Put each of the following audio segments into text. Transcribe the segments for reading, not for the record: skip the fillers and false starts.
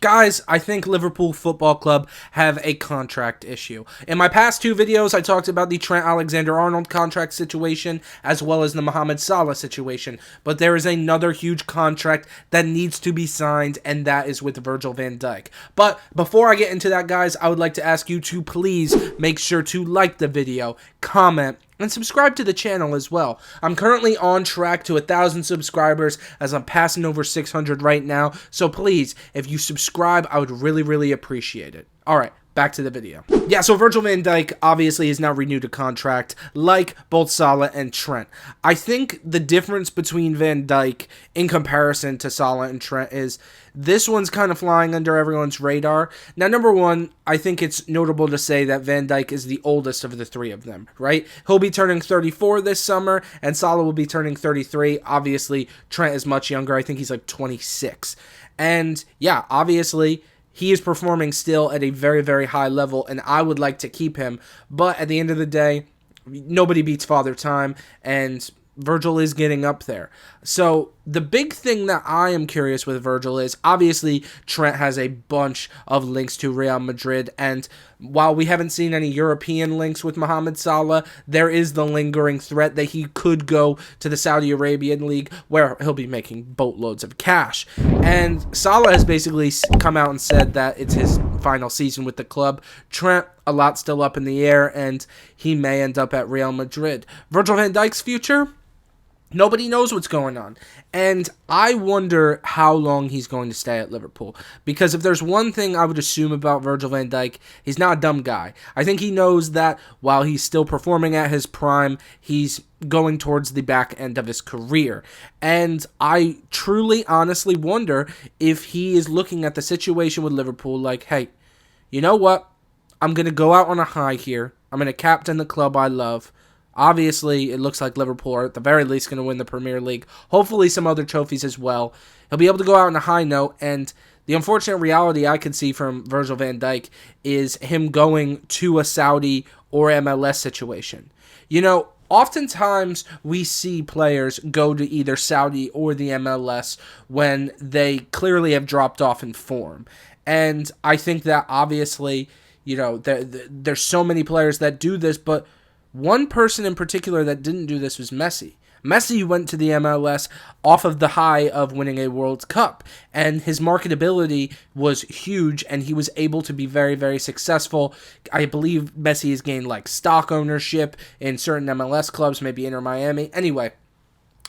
Guys, I think Liverpool Football Club have a contract issue. In my past two videos, I talked about the Trent Alexander-Arnold contract situation as well as the Mohamed Salah situation. But there is another huge contract that needs to be signed, and that is with Virgil van Dijk. But before I get into that, guys, I would like to ask you to please make sure to like the video, comment, and subscribe to the channel as well. I'm currently on track to 1,000 subscribers as I'm passing over 600 right now. So please, if you subscribe, I would really appreciate it. Alright, back to the video. Yeah, so Virgil van Dijk obviously has now renewed a contract like both Salah and Trent. I think the difference between Van Dijk in comparison to Salah and Trent is this one's kind of flying under everyone's radar. Now, number one, I think it's notable to say that Van Dijk is the oldest of the three of them, right? He'll be turning 34 this summer, and Salah will be turning 33. Obviously, Trent is much younger. I think he's like 26. And yeah, obviously, he is performing still at a very high level, and I would like to keep him. But at the end of the day, nobody beats Father Time, and Virgil is getting up there. So the big thing that I am curious with Virgil is, obviously, Trent has a bunch of links to Real Madrid, and while we haven't seen any European links with Mohamed Salah, there is the lingering threat that he could go to the Saudi Arabian League, where he'll be making boatloads of cash. And Salah has basically come out and said that it's his final season with the club. Trent, a lot still up in the air, and he may end up at Real Madrid. Virgil van Dijk's future? Nobody knows what's going on, and I wonder how long he's going to stay at Liverpool, because if there's one thing I would assume about Virgil van Dijk, he's not a dumb guy. I think he knows that while he's still performing at his prime, he's going towards the back end of his career, and I truly, honestly wonder if he is looking at the situation with Liverpool like, hey, you know what, I'm going to go out on a high here, I'm going to captain the club I love. Obviously, it looks like Liverpool are at the very least going to win the Premier League. Hopefully some other trophies as well. He'll be able to go out on a high note, and the unfortunate reality I can see from Virgil van Dijk is him going to a Saudi or MLS situation. You know, oftentimes we see players go to either Saudi or the MLS when they clearly have dropped off in form. And I think that obviously, you know, there's so many players that do this, but one person in particular that didn't do this was Messi. Messi went to the MLS off of the high of winning a World Cup, and his marketability was huge, and he was able to be very successful. I believe Messi has gained like stock ownership in certain MLS clubs, maybe Inter Miami. Anyway,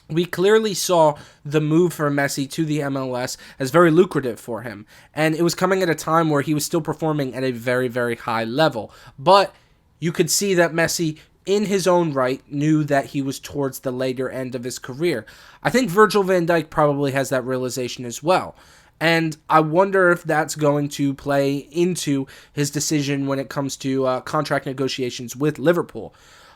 we clearly saw the move for Messi to the MLS as very lucrative for him, and it was coming at a time where he was still performing at a very high level. But you could see that Messi, in his own right, knew that he was towards the later end of his career. I think Virgil van Dijk probably has that realization as well. And I wonder if that's going to play into his decision when it comes to contract negotiations with Liverpool.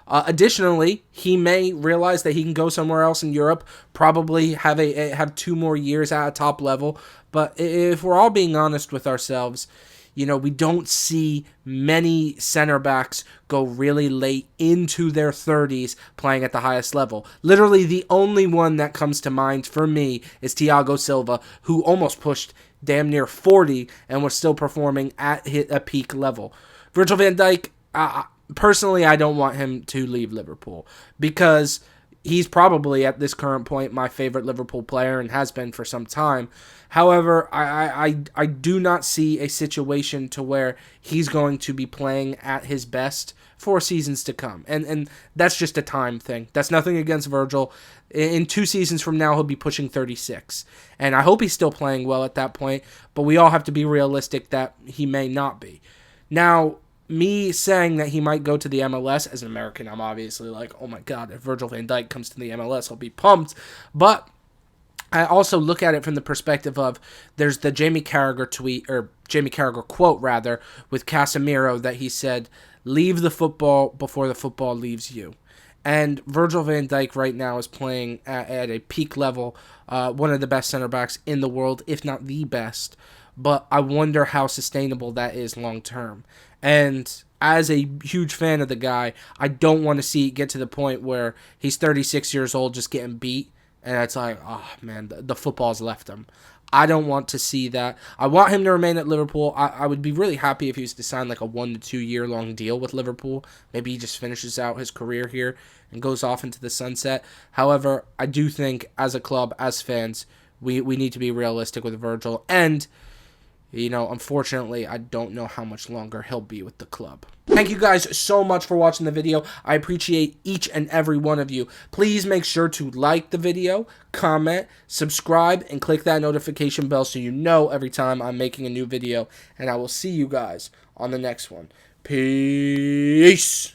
Additionally, he may realize that he can go somewhere else in Europe, probably have 2 more years at a top level. But if we're all being honest with ourselves, you know, we don't see many center backs go really late into their 30s playing at the highest level. Literally, the only one that comes to mind for me is Thiago Silva, who almost pushed damn near 40 and was still performing at a peak level. Virgil van Dijk, personally, I don't want him to leave Liverpool because he's probably at this current point my favorite Liverpool player and has been for some time. However, I do not see a situation to where he's going to be playing at his best for seasons to come. And that's just a time thing. That's nothing against Virgil. In 2 seasons from now, he'll be pushing 36. And I hope he's still playing well at that point, but we all have to be realistic that he may not be. Now, me saying that he might go to the MLS, as an American, I'm obviously like, oh my god, if Virgil van Dijk comes to the MLS, I'll be pumped. But I also look at it from the perspective of, there's the Jamie Carragher tweet, or Jamie Carragher quote rather, with Casemiro that he said, leave the football before the football leaves you. And Virgil van Dijk right now is playing at a peak level, one of the best center backs in the world, if not the best. But I wonder how sustainable that is long term. And as a huge fan of the guy, I don't want to see it get to the point where he's 36 years old just getting beat, and it's like, oh man, the football's left him. I don't want to see that. I want him to remain at Liverpool. I would be really happy if he was to sign like a 1 to 2 year long deal with Liverpool. Maybe he just finishes out his career here and goes off into the sunset. However, I do think as a club, as fans, we need to be realistic with Virgil. And, unfortunately, I don't know how much longer he'll be with the club. Thank you guys so much for watching the video. I appreciate each and every one of you. Please make sure to like the video, comment, subscribe, and click that notification bell so you know every time I'm making a new video. And I will see you guys on the next one. Peace.